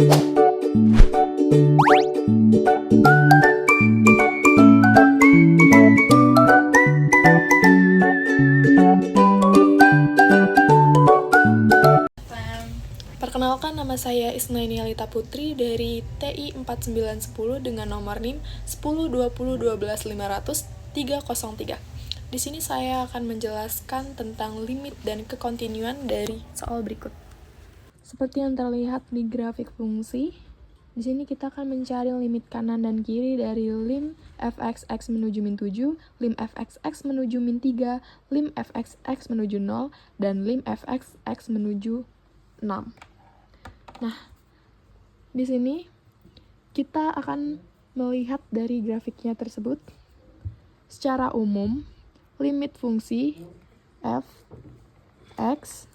Perkenalkan, nama saya Isnaini Alita Putri dari TI 4910 dengan nomor NIM 1020121500-303. Di sini saya akan menjelaskan tentang limit dan kekontinuan dari soal berikut. Seperti yang terlihat di grafik fungsi, di sini kita akan mencari limit kanan dan kiri dari lim fx(x) menuju min 7, lim fx(x) menuju min 3, lim fx(x) menuju 0, dan lim fx(x) menuju 6. Nah, di sini kita akan melihat dari grafiknya tersebut. Secara umum, limit fungsi f x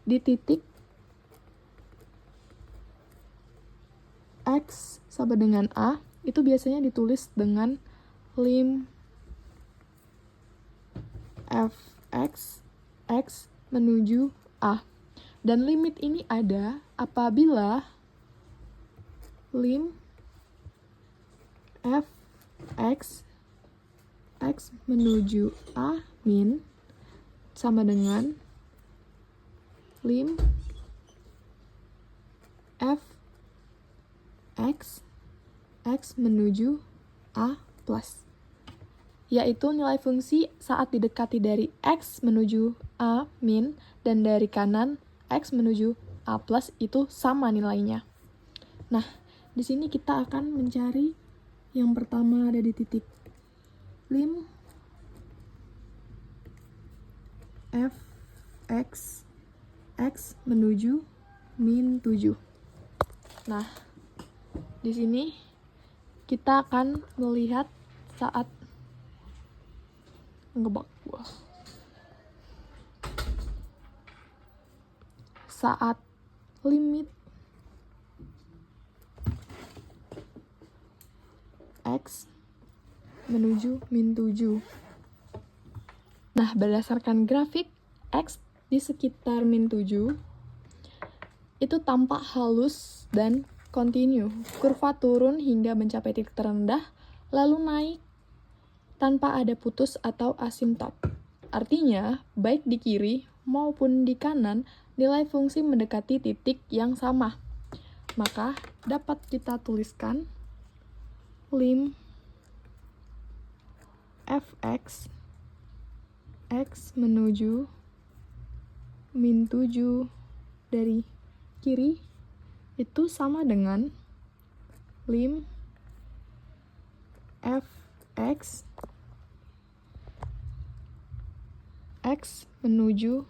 di titik x sama dengan a itu biasanya ditulis dengan lim fx x menuju a. Dan limit ini ada apabila lim fx x menuju a min sama dengan lim fx x menuju a plus, yaitu nilai fungsi saat didekati dari x menuju a min dan dari kanan x menuju a plus itu sama nilainya. Nah, di sini kita akan mencari yang pertama ada di titik lim fx x menuju min 7. Nah, di sini kita akan melihat saat limit x menuju min 7. Nah, berdasarkan grafik x di sekitar min 7 itu tampak halus dan kontinu. Kurva turun hingga mencapai titik terendah, lalu naik tanpa ada putus atau asimtot. Artinya, baik di kiri maupun di kanan, nilai fungsi mendekati titik yang sama. Maka, dapat kita tuliskan lim fx x menuju min 7 dari kiri itu sama dengan lim fx x menuju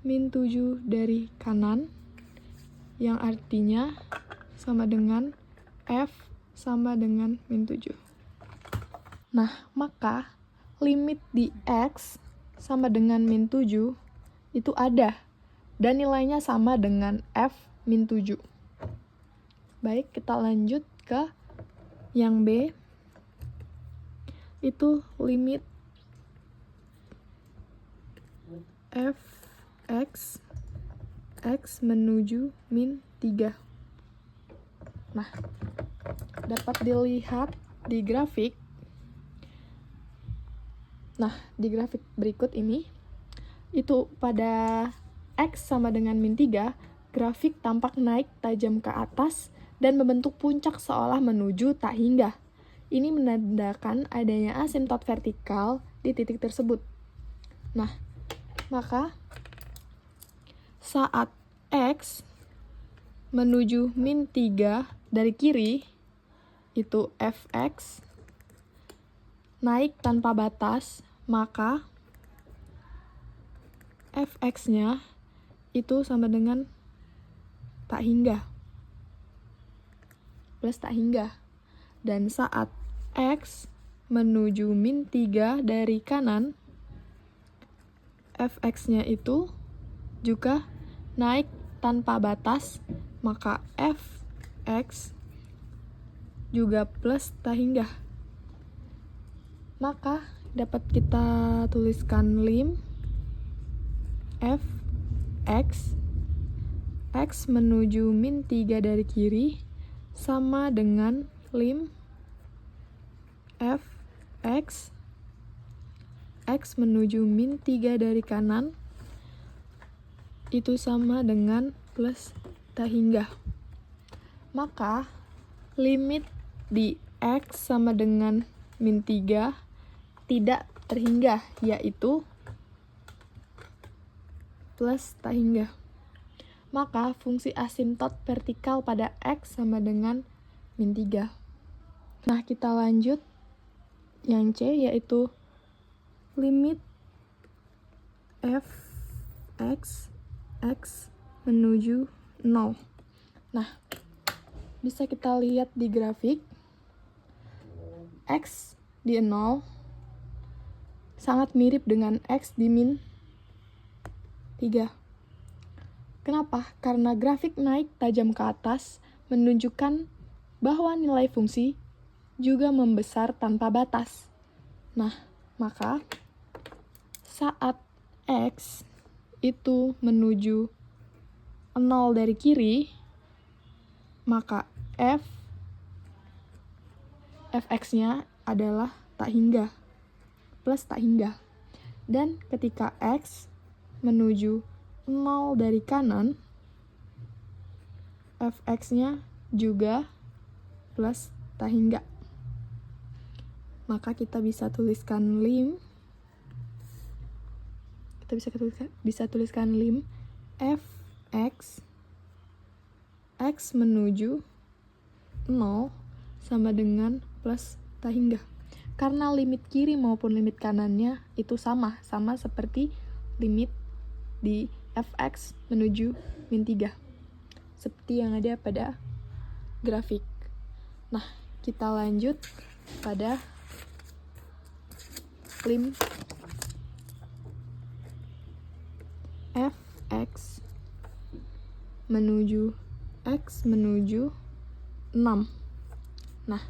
min 7 dari kanan, yang artinya sama dengan f sama dengan min 7. Nah, maka limit di x sama dengan min 7 itu ada, dan nilainya sama dengan f min 7. Baik, kita lanjut ke yang B. Itu limit fx x menuju min 3. Nah, dapat dilihat di grafik. Nah, di grafik berikut ini, itu pada x sama dengan min 3, grafik tampak naik tajam ke atas dan membentuk puncak seolah menuju tak hingga. Ini menandakan adanya asimtot vertikal di titik tersebut. Nah, maka saat x menuju min 3 dari kiri, itu fx naik tanpa batas, maka fx-nya itu sama dengan tak hingga, plus tak hingga. Dan saat x menuju min 3 dari kanan, fx-nya itu juga naik tanpa batas, maka fx juga plus tak hingga. Maka dapat kita tuliskan lim fx X menuju min 3 dari kiri sama dengan lim fx X menuju min 3 dari kanan itu sama dengan plus tak hingga. Maka limit di X sama dengan min 3 tidak terhingga, yaitu plus tak hingga. Maka fungsi asimtot vertikal pada X sama dengan min 3. Nah, kita lanjut yang C, yaitu limit fx X menuju 0. Nah, bisa kita lihat di grafik, X di 0 sangat mirip dengan X di min 3. Kenapa? Karena grafik naik tajam ke atas menunjukkan bahwa nilai fungsi juga membesar tanpa batas. Nah, maka saat X itu menuju 0 dari kiri, maka fx-nya adalah tak hingga, plus tak hingga. Dan ketika X menuju 0 dari kanan, fx-nya juga plus tak hingga. Maka kita bisa tuliskan lim fx X menuju 0 sama dengan plus tak hingga. Karena limit kiri maupun limit kanannya itu sama seperti limit di fx menuju min 3. Seperti yang ada pada grafik. Nah, kita lanjut pada lim fx menuju X menuju 6. Nah,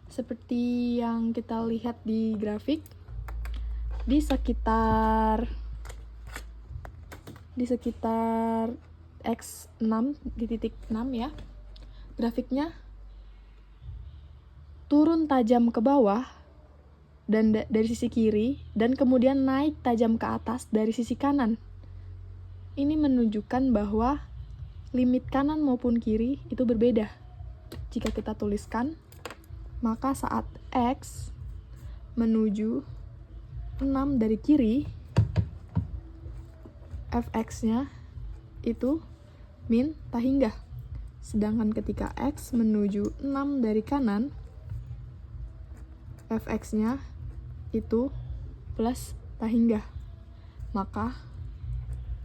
seperti yang kita lihat di grafik, di sekitar X6 di titik 6 ya, grafiknya turun tajam ke bawah dan dari sisi kiri, dan kemudian naik tajam ke atas dari sisi kanan. Ini menunjukkan bahwa limit kanan maupun kiri itu berbeda. Jika kita tuliskan, maka saat X menuju 6 dari kiri, fx-nya itu min tak hingga. Sedangkan ketika X menuju 6 dari kanan, fx-nya itu plus tak hingga. Maka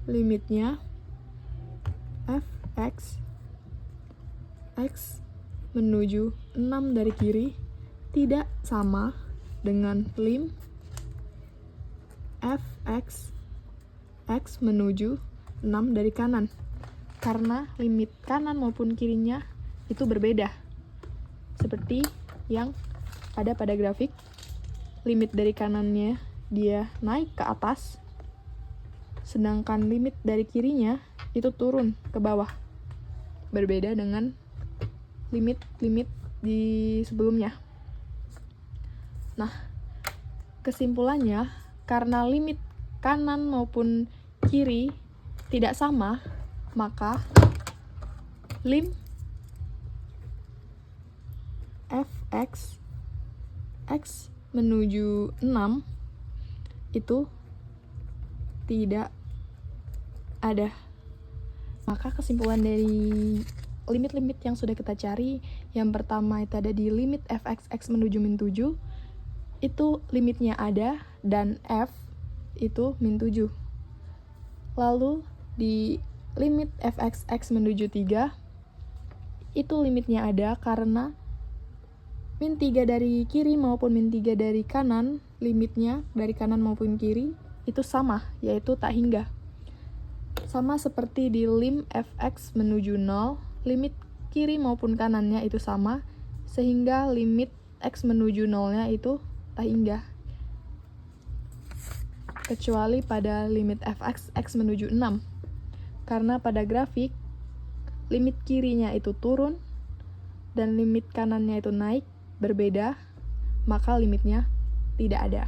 limitnya fx X menuju 6 dari kiri tidak sama dengan lim fx X menuju 6 dari kanan, karena limit kanan maupun kirinya itu berbeda. Seperti yang ada pada grafik, limit dari kanannya dia naik ke atas, sedangkan limit dari kirinya itu turun ke bawah. Berbeda dengan limit-limit di sebelumnya. Nah, kesimpulannya, karena limit kanan maupun kiri tidak sama, maka lim fx X menuju 6 itu tidak ada. Maka kesimpulan dari limit-limit yang sudah kita cari, yang pertama itu ada di limit fx X menuju min 7, itu limitnya ada, dan f itu min 7. Lalu di limit fx X menuju 3, itu limitnya ada karena min 3 dari kiri maupun min 3 dari kanan, limitnya dari kanan maupun kiri itu sama, yaitu tak hingga. Sama seperti di lim fx menuju 0, limit kiri maupun kanannya itu sama, sehingga limit x menuju 0-nya itu tak hingga. Kecuali pada limit fx X menuju 6. Karena pada grafik, limit kirinya itu turun dan limit kanannya itu naik, berbeda, maka limitnya tidak ada.